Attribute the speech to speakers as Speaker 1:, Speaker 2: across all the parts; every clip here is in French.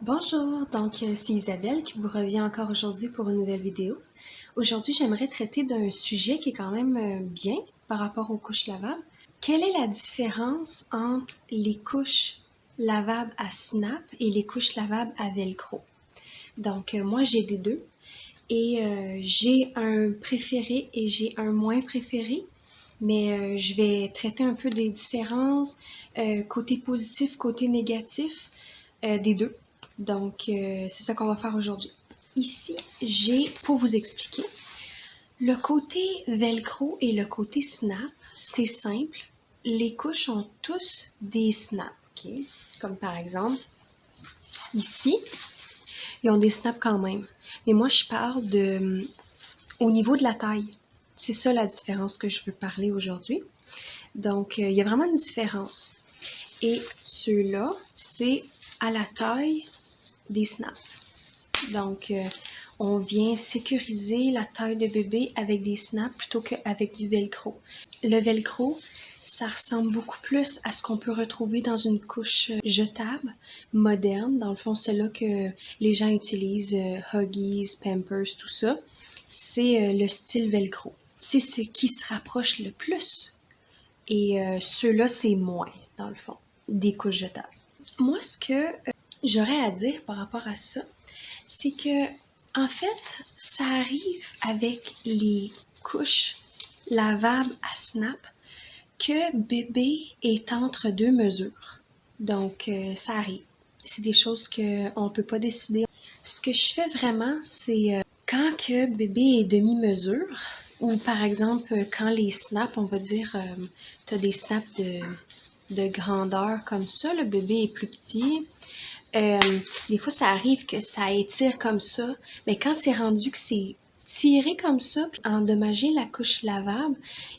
Speaker 1: Bonjour, c'est Isabelle qui vous revient encore aujourd'hui pour une nouvelle vidéo. Aujourd'hui, j'aimerais traiter d'un sujet qui est quand même bien par rapport aux couches lavables. Quelle est la différence entre les couches lavables à snap et les couches lavables à velcro? Moi, j'ai des deux et j'ai un préféré et j'ai un moins préféré, mais je vais traiter un peu des différences, côté positif, côté négatif des deux. C'est ça qu'on va faire aujourd'hui. Ici, j'ai, pour vous expliquer, le côté velcro et le côté snap, c'est simple. Les couches ont tous des snaps, ok? Comme par exemple, ici, ils ont des snaps quand même. Mais moi, je parle au niveau de la taille. C'est ça la différence que je veux parler aujourd'hui. Il y a vraiment une différence. Et ceux-là, c'est à la taille des snaps. On vient sécuriser la taille de bébé avec des snaps plutôt qu'avec du velcro. Le velcro, ça ressemble beaucoup plus à ce qu'on peut retrouver dans une couche jetable, moderne. Dans le fond, c'est là que les gens utilisent Huggies, Pampers, tout ça. C'est le style velcro. C'est ce qui se rapproche le plus. Et ceux-là, c'est moins, dans le fond, des couches jetables. Moi, ce que j'aurais à dire par rapport à ça, c'est que, en fait, ça arrive avec les couches lavables à snap que bébé est entre deux mesures. Ça arrive. C'est des choses qu'on ne peut pas décider. Ce que je fais vraiment, c'est quand que bébé est demi-mesure, ou par exemple, quand les snaps, on va dire, tu as des snaps de grandeur comme ça, le bébé est plus petit. Des fois, ça arrive que ça étire comme ça, mais quand c'est rendu que c'est tiré comme ça, puis endommager la couche lavable,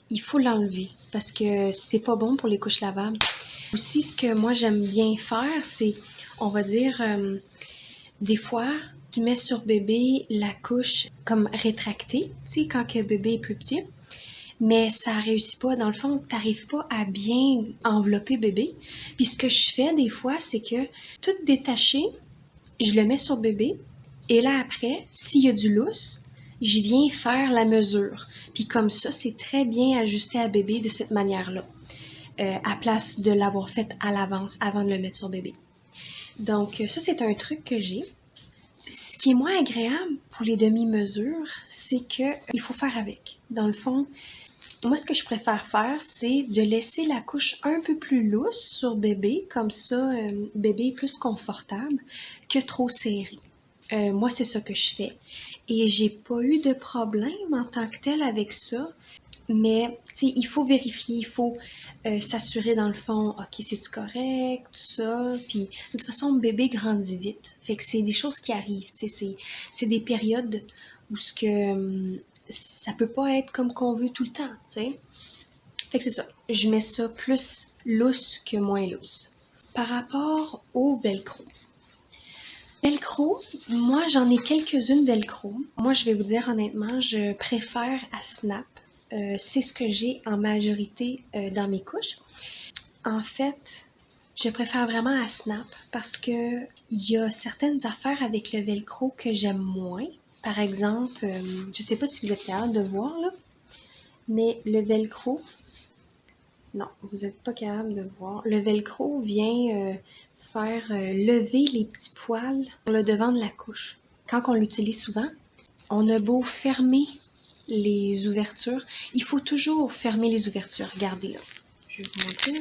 Speaker 1: il faut l'enlever parce que c'est pas bon pour les couches lavables. Aussi, ce que moi j'aime bien faire, c'est, on va dire, des fois, tu mets sur bébé la couche comme rétractée, tu sais, quand que bébé est plus petit. Mais ça réussit pas. Dans le fond, t'arrives pas à bien envelopper bébé. Puis ce que je fais des fois, c'est que tout détaché, je le mets sur bébé. Et là après, s'il y a du lousse, je viens faire la mesure. Puis comme ça, c'est très bien ajusté à bébé de cette manière-là. À place de l'avoir fait à l'avance avant de le mettre sur bébé. Ça, c'est un truc que j'ai. Ce qui est moins agréable pour les demi-mesures, c'est que il faut faire avec. Dans le fond, moi, ce que je préfère faire, c'est de laisser la couche un peu plus lousse sur bébé, comme ça, bébé est plus confortable, que trop serré. Moi, c'est ça que je fais. Et j'ai pas eu de problème en tant que tel avec ça, mais il faut vérifier, il faut s'assurer dans le fond, ok, c'est-tu correct, tout ça. Puis, de toute façon, bébé grandit vite. Fait que c'est des choses qui arrivent, c'est des périodes où ça peut pas être comme qu'on veut tout le temps, tu sais. Fait que c'est ça. Je mets ça plus lousse que moins lousse. Par rapport au velcro. Velcro, moi j'en ai quelques-unes velcro. Moi je vais vous dire honnêtement, je préfère à snap. C'est ce que j'ai en majorité dans mes couches. En fait, je préfère vraiment à snap parce que il y a certaines affaires avec le velcro que j'aime moins. Par exemple, je sais pas si vous êtes capable de voir là, mais le velcro, non, vous n'êtes pas capable de voir. Le velcro vient faire lever les petits poils sur le devant de la couche. Quand on l'utilise souvent, on a beau fermer les ouvertures, il faut toujours fermer les ouvertures. Regardez là. Je vais vous montrer.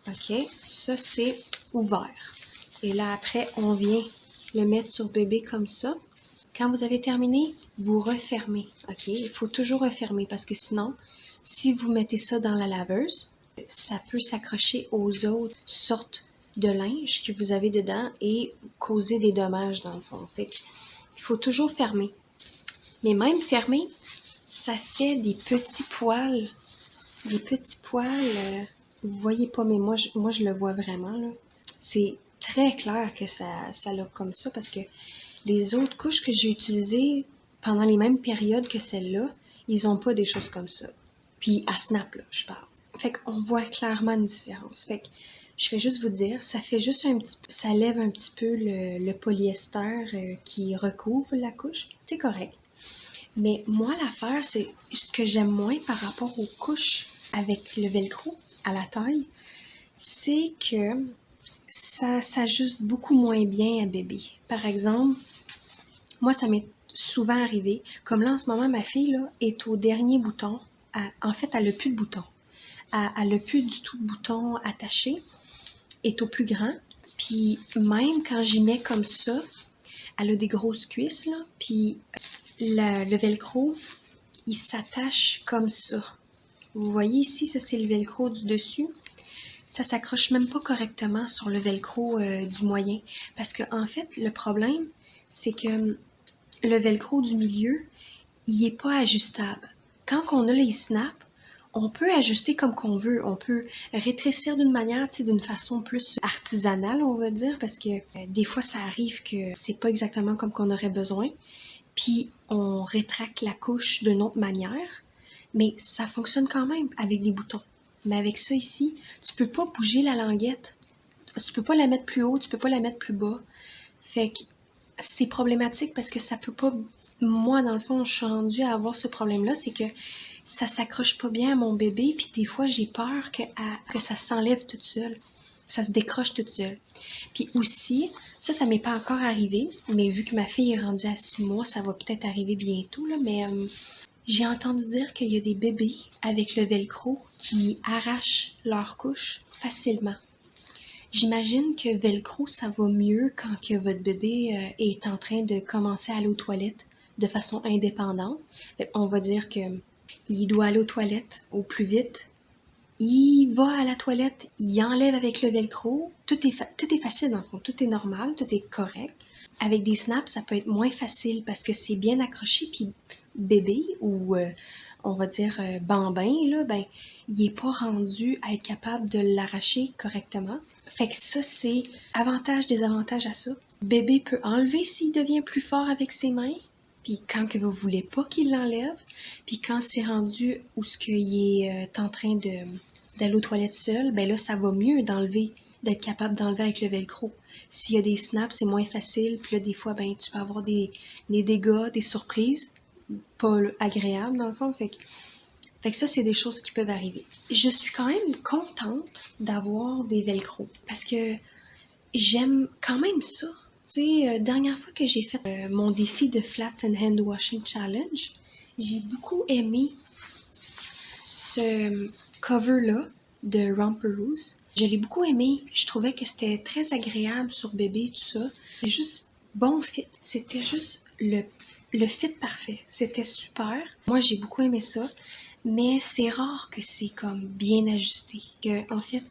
Speaker 1: Ok, ça c'est ouvert. Et là après, on vient le mettre sur bébé comme ça. Quand vous avez terminé, vous refermez. Ok, il faut toujours refermer parce que sinon, si vous mettez ça dans la laveuse, ça peut s'accrocher aux autres sortes de linge que vous avez dedans et causer des dommages dans le fond. Fait il faut toujours fermer. Mais même fermé, ça fait des petits poils. Des petits poils, vous voyez pas, mais moi je le vois vraiment, là. C'est très clair que ça l'a comme ça parce que les autres couches que j'ai utilisées pendant les mêmes périodes que celle-là, ils ont pas des choses comme ça. Puis à snap, là, je parle. Fait qu'on voit clairement une différence. Fait que je vais juste vous dire, ça fait juste ça lève un petit peu le polyester qui recouvre la couche. C'est correct. Mais moi, l'affaire, c'est ce que j'aime moins par rapport aux couches avec le velcro à la taille, c'est que ça s'ajuste beaucoup moins bien à bébé. Par exemple, moi, ça m'est souvent arrivé, comme là en ce moment, ma fille là, est au dernier bouton. En fait, elle n'a plus de bouton. Elle n'a plus du tout de bouton attaché, est au plus grand. Puis même quand j'y mets comme ça, elle a des grosses cuisses, là, puis le velcro, il s'attache comme ça. Vous voyez ici, ça c'est le velcro du dessus. Ça s'accroche même pas correctement sur le velcro du moyen. Parce que en fait, le problème, c'est que le velcro du milieu, il est pas ajustable. Quand on a les snaps, on peut ajuster comme qu'on veut. On peut rétrécir d'une manière, d'une façon plus artisanale, on va dire, parce que des fois, ça arrive que c'est pas exactement comme qu'on aurait besoin. Puis, on rétracte la couche d'une autre manière, mais ça fonctionne quand même avec des boutons. Mais avec ça ici, tu peux pas bouger la languette. Tu peux pas la mettre plus haut, tu peux pas la mettre plus bas. Fait que c'est problématique parce que ça peut pas... Moi, dans le fond, je suis rendue à avoir ce problème-là, c'est que ça s'accroche pas bien à mon bébé, puis des fois, j'ai peur que ça s'enlève toute seule. Ça se décroche toute seule. Puis aussi, ça m'est pas encore arrivé, mais vu que ma fille est rendue à 6 mois, ça va peut-être arriver bientôt, là, mais j'ai entendu dire qu'il y a des bébés avec le velcro qui arrachent leur couche facilement. J'imagine que velcro, ça va mieux quand que votre bébé est en train de commencer à aller aux toilettes de façon indépendante. On va dire que il doit aller aux toilettes au plus vite. Il va à la toilette, il enlève avec le velcro. Tout est facile dans le fond, tout est normal, tout est correct. Avec des snaps, ça peut être moins facile parce que c'est bien accroché, puis bébé ou on va dire bambin, là, ben, il est pas rendu à être capable de l'arracher correctement. Fait que ça, c'est avantage, désavantage à ça. Bébé peut enlever s'il devient plus fort avec ses mains, puis quand que vous voulez pas qu'il l'enlève, puis quand c'est rendu où ce qu'il est en train d'aller aux toilettes seul, ben là, ça va mieux d'enlever, d'être capable d'enlever avec le velcro. S'il y a des snaps, c'est moins facile, puis là, des fois, ben, tu peux avoir des dégâts, des surprises pas agréables, dans le fond. Fait que ça, c'est des choses qui peuvent arriver. Je suis quand même contente d'avoir des velcro, parce que j'aime quand même ça. Tu sais, dernière fois que j'ai fait mon défi de Flats and Hand Washing Challenge, j'ai beaucoup aimé ce cover-là de Romperous. Je l'ai beaucoup aimé. Je trouvais que c'était très agréable sur bébé, tout ça. C'était juste bon fit. C'était juste le fit parfait. C'était super. Moi, j'ai beaucoup aimé ça. Mais c'est rare que c'est comme bien ajusté. Que, en fait,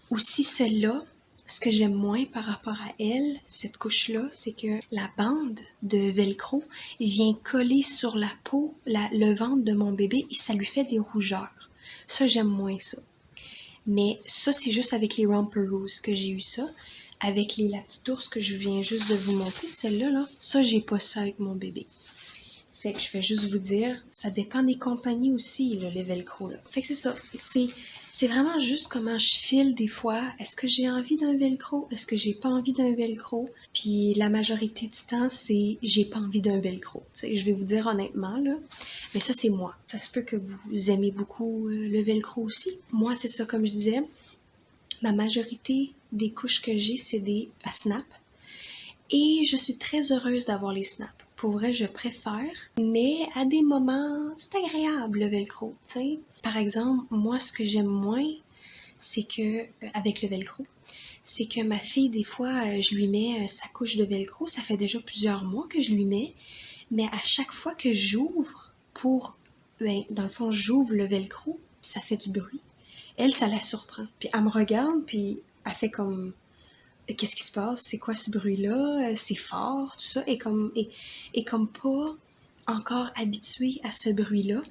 Speaker 1: aussi celle-là, ce que j'aime moins par rapport à elle, cette couche-là, c'est que la bande de velcro vient coller sur la peau, le ventre de mon bébé et ça lui fait des rougeurs. Ça, j'aime moins ça. Mais ça, c'est juste avec les Romperous que j'ai eu ça. Avec la petite ours que je viens juste de vous montrer, celle-là, là, ça, j'ai pas ça avec mon bébé. Fait que je vais juste vous dire, ça dépend des compagnies aussi, là, les velcro, là. Fait que c'est ça. C'est vraiment juste comment je file des fois. Est-ce que j'ai envie d'un velcro? Est-ce que j'ai pas envie d'un velcro? Puis la majorité du temps, c'est j'ai pas envie d'un velcro. T'sais, je vais vous dire honnêtement, là. Mais ça, c'est moi. Ça se peut que vous aimez beaucoup le velcro aussi. Moi, c'est ça, comme je disais. Ma majorité des couches que j'ai, c'est des snaps. Et je suis très heureuse d'avoir les snaps. Pour vrai, je préfère. Mais à des moments, c'est agréable le velcro, tu sais. Par exemple, moi, ce que j'aime moins, c'est que, avec le velcro, c'est que ma fille, des fois, je lui mets sa couche de velcro. Ça fait déjà plusieurs mois que je lui mets. Mais à chaque fois que j'ouvre dans le fond, j'ouvre le velcro, puis ça fait du bruit. Elle, ça la surprend. Puis elle me regarde, puis elle fait comme... Qu'est-ce qui se passe? C'est quoi ce bruit-là? C'est fort, tout ça. Et comme pas encore habituée à ce bruit-là.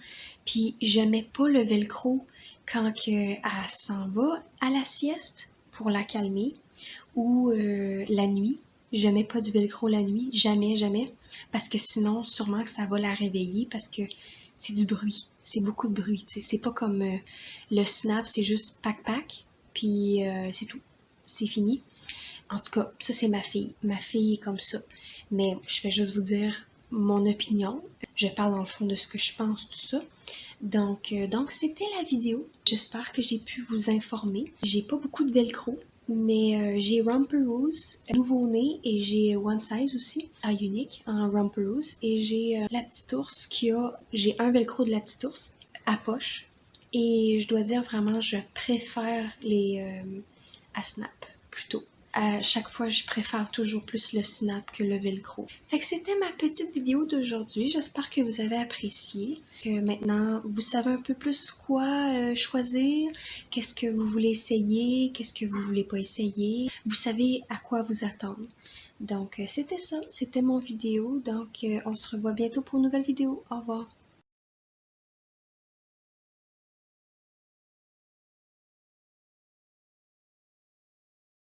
Speaker 1: Puis je mets pas le velcro quand elle s'en va à la sieste pour la calmer ou la nuit. Je mets pas du velcro la nuit, jamais, jamais. Parce que sinon, sûrement que ça va la réveiller parce que c'est du bruit. C'est beaucoup de bruit. T'sais. C'est pas comme le snap, c'est juste pac-pac. puis c'est tout. C'est fini. En tout cas, ça c'est ma fille. Ma fille est comme ça. Mais je vais juste vous dire mon opinion. Je parle dans le fond de ce que je pense, tout ça. Donc c'était la vidéo. J'espère que j'ai pu vous informer. J'ai pas beaucoup de velcro, mais j'ai Rumperose, nouveau-né, et j'ai One Size aussi, taille unique, en Rumperose. Et j'ai la petite ours j'ai un velcro de la petite ours à poche. Et je dois dire vraiment, je préfère les à snap plutôt. À chaque fois, je préfère toujours plus le snap que le velcro. Fait que c'était ma petite vidéo d'aujourd'hui. J'espère que vous avez apprécié. Que maintenant, vous savez un peu plus quoi choisir. Qu'est-ce que vous voulez essayer. Qu'est-ce que vous voulez pas essayer. Vous savez à quoi vous attendre. Donc, c'était ça. C'était mon vidéo. Donc, on se revoit bientôt pour une nouvelle vidéo. Au revoir.